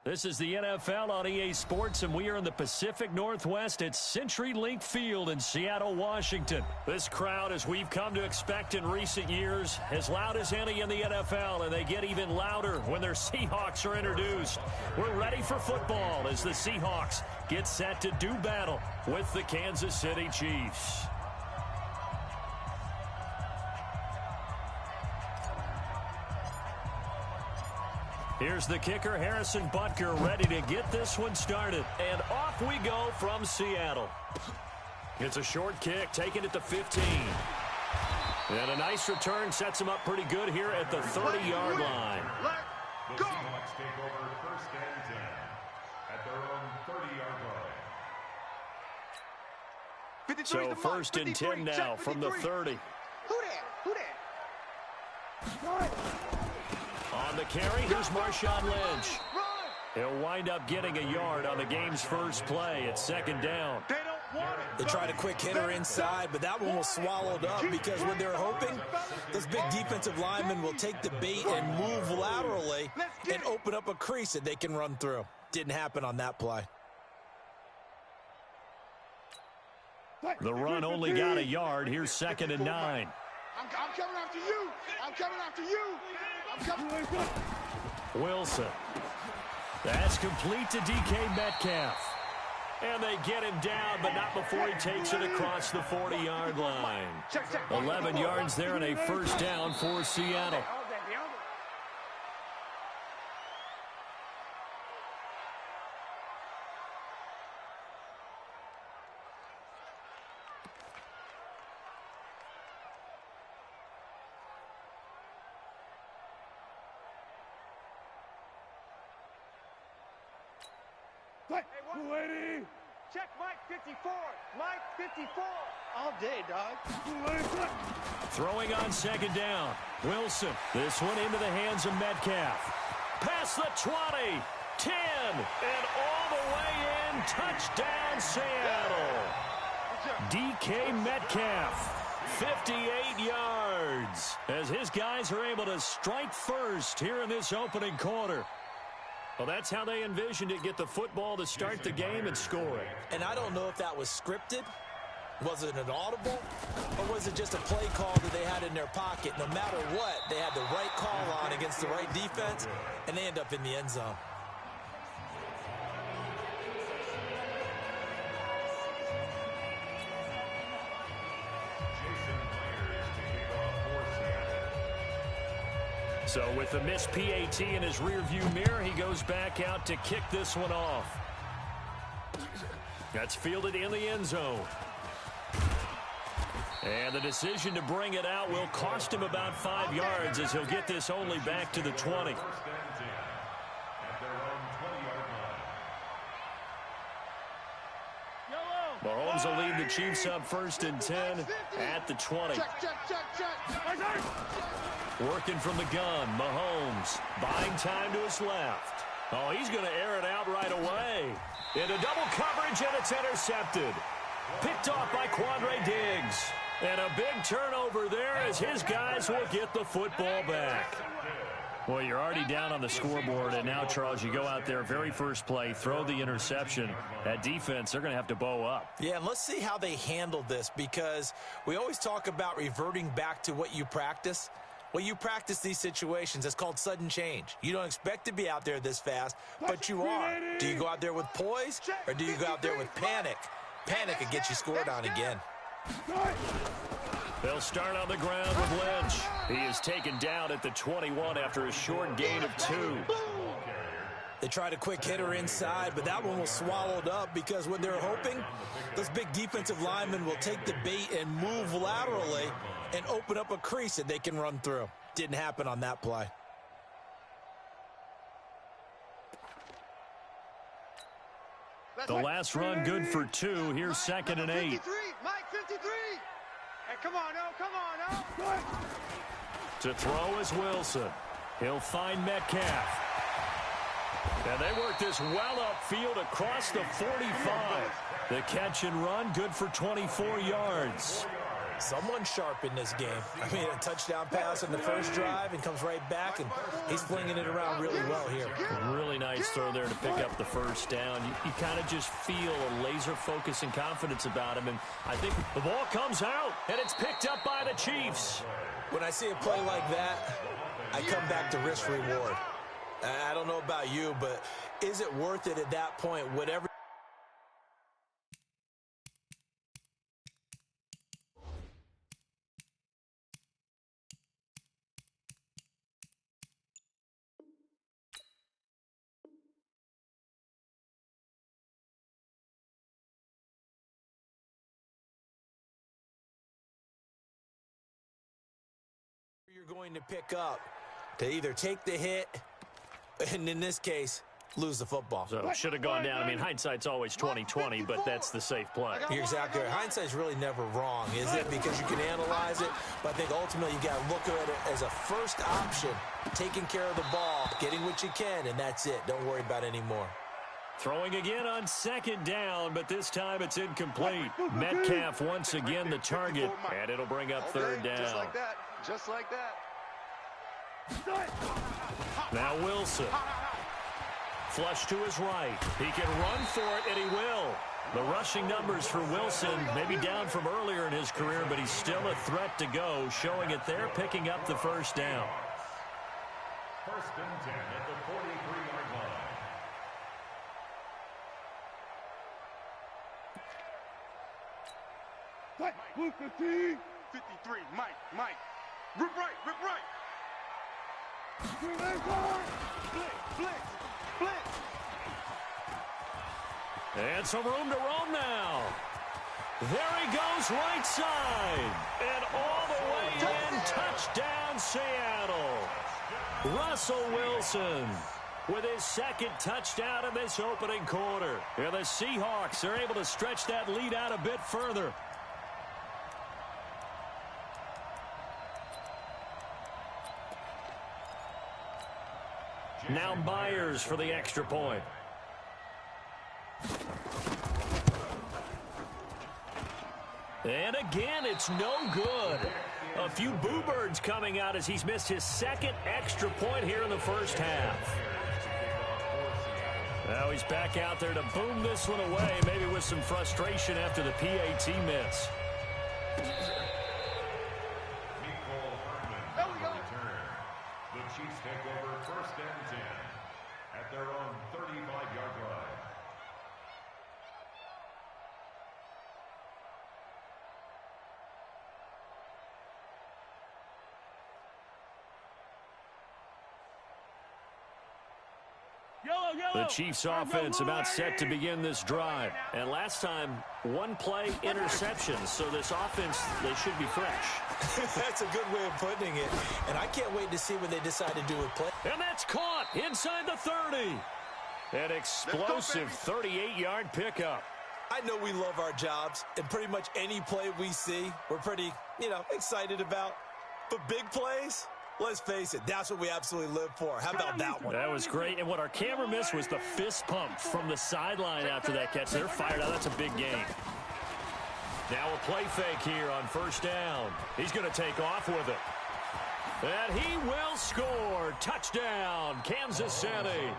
This is the NFL on EA Sports, and we are in the Pacific Northwest at CenturyLink Field in Seattle, Washington. This crowd, as we've come to expect in recent years, as loud as any in the NFL, and they get even louder when their Seahawks are introduced. We're ready for football as the Seahawks get set to do battle with the Kansas City Chiefs. Here's the kicker, Harrison Butker, ready to get this one started. And off we go from Seattle. It's a short kick, taking it to 15. And a nice return sets him up pretty good here at the 30-yard line. The Seahawks take over first and 10 at their own 30-yard line. So first and 10 now from the 30. Who that? On the carry, here's Marshawn Lynch. He'll wind up getting a yard on the game's first play at second down. They tried a quick hitter inside, but that one was swallowed up because what they're hoping, those big defensive linemen will take the bait and move laterally and open up a crease that they can run through. Didn't happen on that play. The run only got a yard. Here's second and 9. I'm coming after you. I'm coming after you. Wilson. That's complete to DK Metcalf. And they get him down, but not before he takes it across the 40-yard line. 11 yards there and a first down for Seattle. Check Mike 54. Mike 54. All day, dog. Throwing on second down. Wilson. This one into the hands of Metcalf. Past the 20. 10. And all the way in. Touchdown, Seattle. DK Metcalf. 58 yards. As his guys are able to strike first here in this opening quarter. Well, that's how they envisioned it, get the football to start the game and score it. And I don't know if that was scripted. Was it an audible? Or was it just a play call that they had in their pocket? No matter what, they had the right call on against the right defense, and they end up in the end zone. So with the missed PAT in his rearview mirror, he goes back out to kick this one off. That's fielded in the end zone. And the decision to bring it out will cost him about 5 yards as he'll get this only back to the 20. Mahomes will lead the Chiefs up first and 10 at the 20. Working from the gun, Mahomes buying time to his left. Oh, he's going to air it out right away. Into double coverage, and it's intercepted. Picked off by Quandre Diggs. And a big turnover there as his guys will get the football back. Well, you're already down on the scoreboard, and now, Charles, you go out there, very first play, throw the interception. That defense, they're going to have to bow up. Yeah, and let's see how they handle this, because we always talk about reverting back to what you practice. Well, you practice these situations. It's called sudden change. You don't expect to be out there this fast, but you are. Do you go out there with poise, or do you go out there with panic? Panic could get you scored on again. They'll start on the ground with Lynch. He is taken down at the 21 after a short gain of 2. They tried a quick hitter inside, but that one was swallowed up because what they're hoping, those big defensive linemen will take the bait and move laterally and open up a crease that they can run through. Didn't happen on that play. The last run good for 2. Here's second and 8. Mike 53. Hey, come on, oh. To throw is Wilson. He'll find Metcalf. And they work this well upfield across the 45. The catch and run good for 24 yards. Someone's sharp in this game. I mean, a touchdown pass in the first drive and comes right back, and he's flinging it around really well here. Really nice throw there to pick up the first down. You kind of just feel a laser focus and confidence about him, and I think the ball comes out, and it's picked up by the Chiefs. When I see a play like that, I come back to risk reward. I don't know about you, but is it worth it at that point, whatever? You're going to pick up to either take the hit, and in this case, lose the football. So it should have gone down. I mean, hindsight's always 20/20, but that's the safe play. You're exactly right. Hindsight's really never wrong, is it? Because you can analyze it, but I think ultimately you got to look at it as a first option, taking care of the ball, getting what you can, and that's it. Don't worry about any more. Throwing again on second down, but this time it's incomplete. Metcalf once again the target, and it'll bring up third down. Just like that. Just like that. Now Wilson. Flush to his right. He can run for it, and he will. The rushing numbers for Wilson may be down from earlier in his career, but he's still a threat to go, showing it there, picking up the first down. First and 10 at the 43-yard line. Mike, 53, Mike. Rip right. Blitz. And some room to roam now. There he goes, right side. And all the way in, touchdown Seattle. Russell Wilson with his second touchdown in this opening quarter. And the Seahawks are able to stretch that lead out a bit further. Now Myers for the extra point. And again, it's no good. A few boo birds coming out as he's missed his second extra point here in the first half. Now he's back out there to boom this one away, maybe with some frustration after the PAT miss. The Chiefs take over first and 10 at their own 35-yard line. The Chiefs offense about set to begin this drive. And last time, one play interception. So this offense, they should be fresh. That's a good way of putting it. And I can't wait to see what they decide to do with play. And that's caught inside the 30. An explosive 38-yard pickup. I know we love our jobs, and pretty much any play we see, we're pretty, excited about. But big plays, let's face it, that's what we absolutely live for. How about that one? That was great, and what our camera missed was the fist pump from the sideline after that catch. They're fired out. That's a big game. Now a play fake here on first down. He's going to take off with it. And he will score. Touchdown, Kansas City.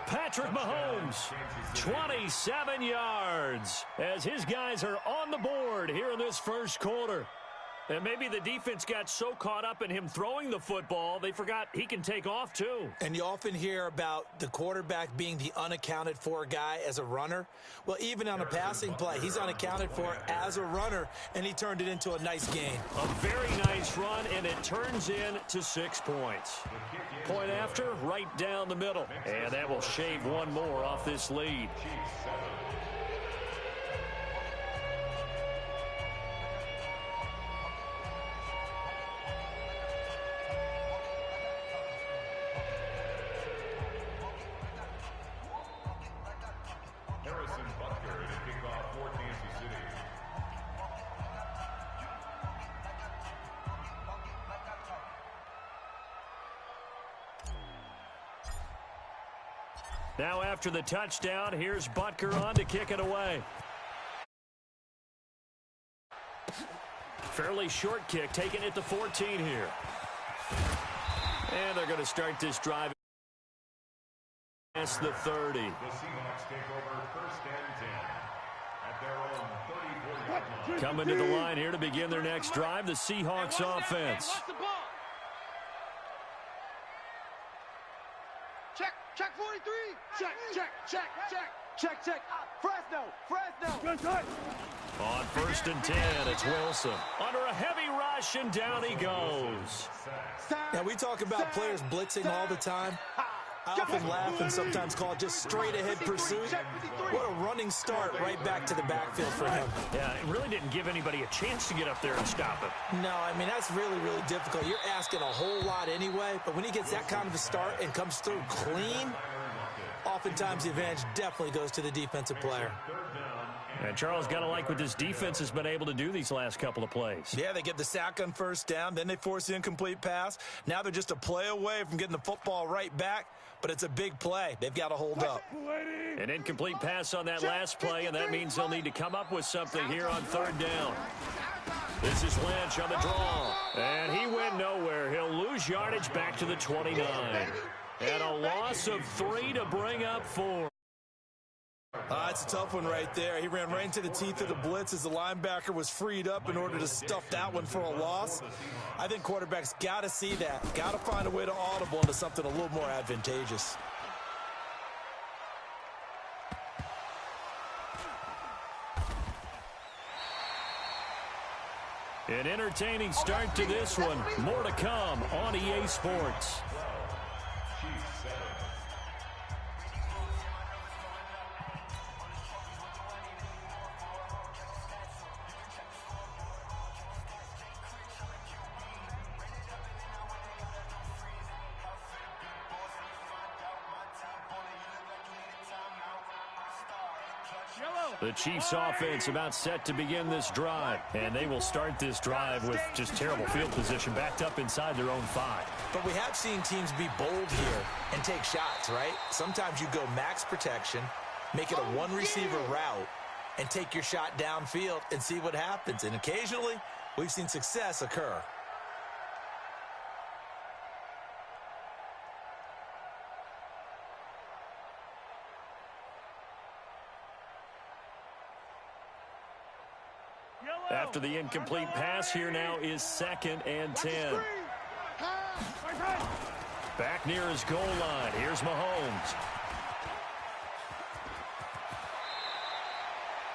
Patrick Mahomes, 27 yards, as his guys are on the board here in this first quarter. And maybe the defense got so caught up in him throwing the football, they forgot he can take off too. And you often hear about the quarterback being the unaccounted for guy as a runner. Well, even on a passing play, he's unaccounted for as a runner, and he turned it into a nice gain. A very nice run, and it turns into 6 points. Point after, right down the middle. And that will shave one more off this lead. Now after the touchdown, here's Butker on to kick it away. Fairly short kick, taking it to 14 here. And they're going to start this drive past the 30. The Seahawks take over first and 10 at their own 34-yard line. Coming to the line here to begin their next drive, the Seahawks offense. Check 43. Check. Fresno. On first and 10, it's Wilson. Under a heavy rush, and down he goes. Now, we talk about players blitzing all the time. I often laugh and sometimes call it just straight-ahead pursuit. What a running start right back to the backfield for him. Yeah, it really didn't give anybody a chance to get up there and stop him. No, I mean, that's really, really difficult. You're asking a whole lot anyway, but when he gets that kind of a start and comes through clean, oftentimes the advantage definitely goes to the defensive player. And Charles, got to like what this defense has been able to do these last couple of plays. Yeah, they get the sack on first down, then they force the incomplete pass. Now they're just a play away from getting the football right back, but it's a big play. They've got to hold up. An incomplete pass on that last play, and that means they'll need to come up with something here on third down. This is Lynch on the draw, and he went nowhere. He'll lose yardage back to the 29. And a loss of 3 to bring up 4. It's a tough one right there. He ran right into the teeth of the blitz as the linebacker was freed up in order to stuff that one for a loss. I think quarterbacks got to see that. Got to find a way to audible into something a little more advantageous. An entertaining start to this one. More to come on EA Sports. The Chiefs offense about set to begin this drive, and they will start this drive with just terrible field position backed up inside their own 5. But we have seen teams be bold here and take shots, right? Sometimes you go max protection, make it a one-receiver route, and take your shot downfield and see what happens. And occasionally, we've seen success occur. After the incomplete pass, here now is 2nd and 10. Back near his goal line. Here's Mahomes.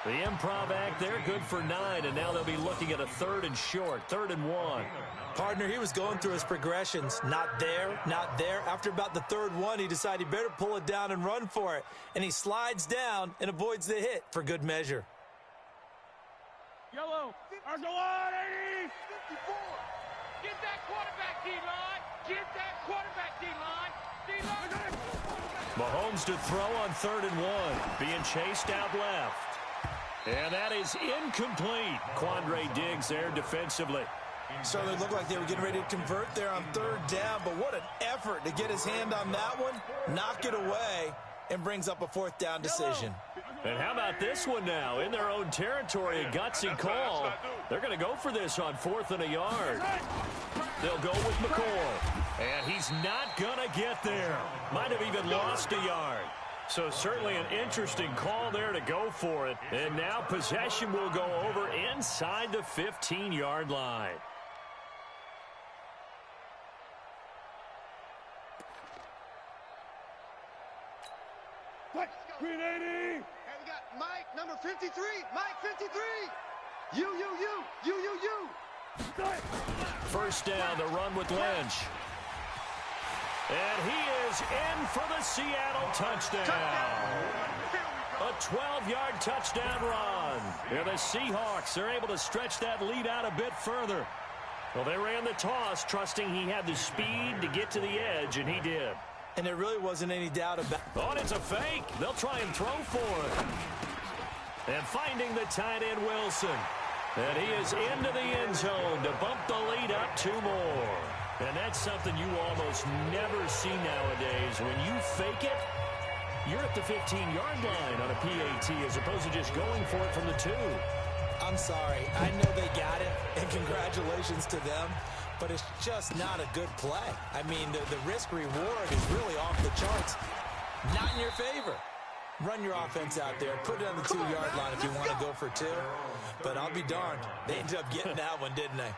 The improv act there, good for 9, and now they'll be looking at a 3rd and short, 3rd and 1. Partner, he was going through his progressions. Not there, not there. After about the 3rd one, he decided he better pull it down and run for it. And he slides down and avoids the hit for good measure. Yellow. Argelon, 54. Get that quarterback, D-line. Get that quarterback, D-line. D-line. Mahomes to throw on 3rd and 1. Being chased out left. And that is incomplete. Quandre Diggs there defensively. Certainly looked like they were getting ready to convert there on 3rd down, but what an effort to get his hand on that one, knock it away, and brings up a 4th down decision. And how about this one now? In their own territory, a gutsy call. They're going to go for this on 4th and a yard. They'll go with McCoy. And he's not going to get there. Might have even lost a yard. So certainly an interesting call there to go for it. And now possession will go over inside the 15-yard line. Green 80. And we got Mike, number 53. Mike, 53. You. First down, the run with Lynch. And he is in for the Seattle touchdown. A 12-yard touchdown run. And the Seahawks are able to stretch that lead out a bit further. Well, they ran the toss, trusting he had the speed to get to the edge, and he did. And there really wasn't any doubt about it. Oh, it's a fake. They'll try and throw for it. And finding the tight end, Wilson. And he is into the end zone to bump the lead up 2 more. And that's something you almost never see nowadays. When you fake it, you're at the 15-yard line on a PAT as opposed to just going for it from the 2. I'm sorry. I know they got it. And congratulations to them, but it's just not a good play. I mean, the risk-reward is really off the charts. Not in your favor. Run your offense out there. Put it on the 2-yard line if you want to go for 2. But I'll be darned. They ended up getting that one, didn't they?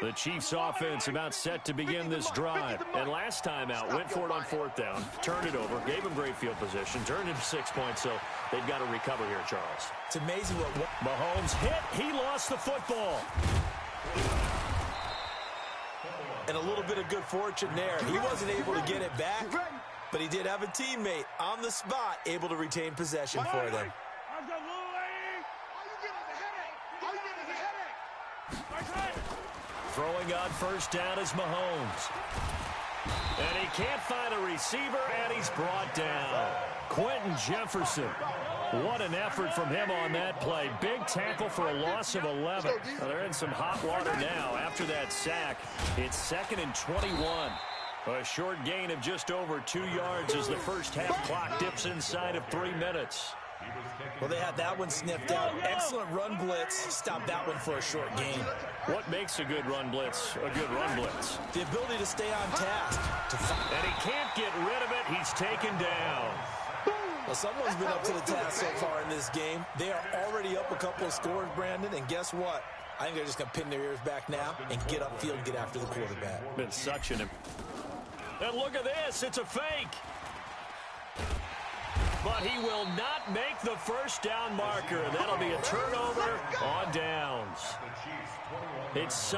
The Chiefs offense about set to begin this drive. And last time out, went for it on 4th down, turned it over, gave them great field position, turned into 6 points, so they've got to recover here, Charles. It's amazing what Mahomes hit. He lost the football. And a little bit of good fortune there. He wasn't able to get it back, but he did have a teammate on the spot able to retain possession for them. Throwing on 1st down is Mahomes. And he can't find a receiver, and he's brought down. Quentin Jefferson. What an effort from him on that play. Big tackle for a loss of 11. Well, they're in some hot water now. After that sack, it's 2nd and 21. A short gain of just over 2 yards as the first half clock dips inside of 3 minutes. Well, they had that one sniffed out. Excellent run blitz. Stopped that one for a short gain. What makes a good run blitz a good run blitz? The ability to stay on task. And he can't get rid of it. He's taken down. Well, someone's been up to the task so far in this game. They are already up a couple of scores, Brandon, and guess what? I think they're just going to pin their ears back now and get upfield, get after the quarterback. Been such an... And look at this. It's a fake. But he will not make the first down marker. That'll be a turnover on downs. It's...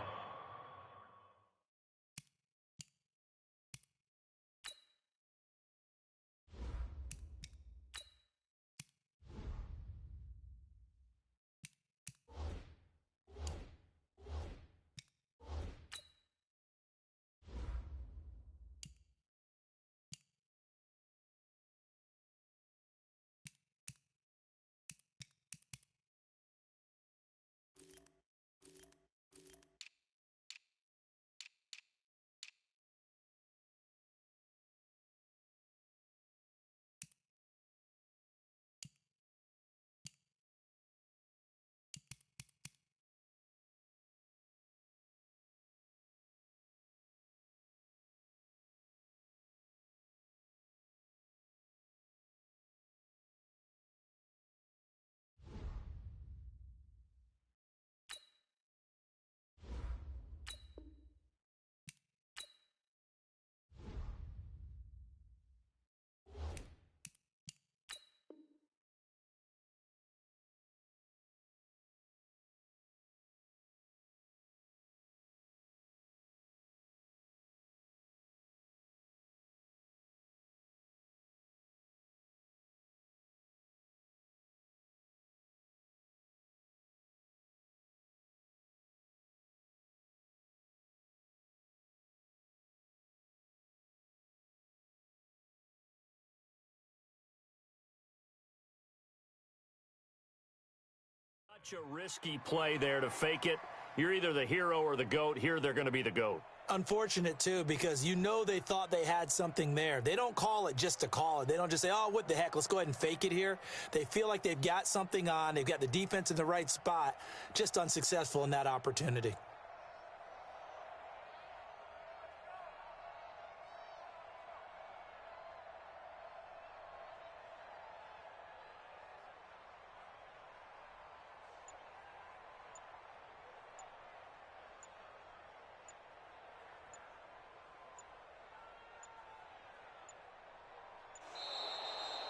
Such a risky play there to fake it. You're either the hero or the GOAT. Here they're going to be the GOAT. Unfortunate, too, because you know they thought they had something there. They don't call it just to call it. They don't just say, oh, what the heck, let's go ahead and fake it here. They feel like they've got something on. They've got the defense in the right spot. Just unsuccessful in that opportunity.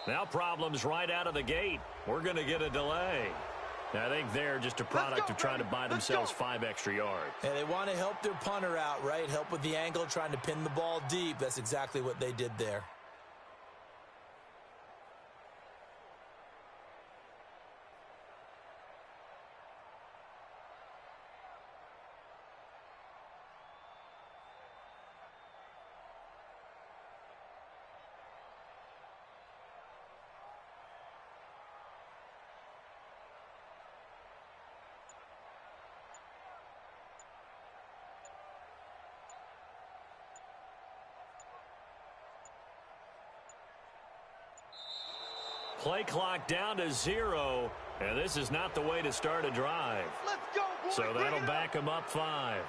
Now problems right out of the gate. We're going to get a delay. I think they're just a product of trying to buy themselves 5 extra yards. And they want to help their punter out, right? Help with the angle, trying to pin the ball deep. That's exactly what they did there. Play clock down to 0, and this is not the way to start a drive. Let's go, boys. So that'll back him up 5.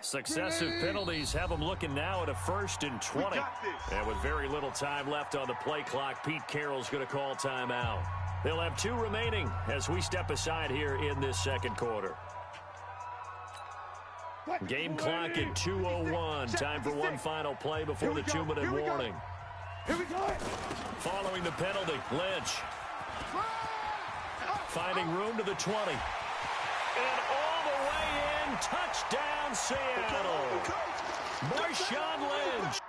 Successive penalties have them looking now at a 1st and 20. And with very little time left on the play clock, Pete Carroll's going to call timeout. They'll have 2 remaining as we step aside here in this second quarter. Game clock at 2:01. Time for one final play before the 2-minute warning. Here we go. Following the penalty, Lynch finding room to the 20. And all the way in, touchdown Seattle. Marshawn Lynch.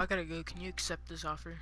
I gotta go. Can you accept this offer?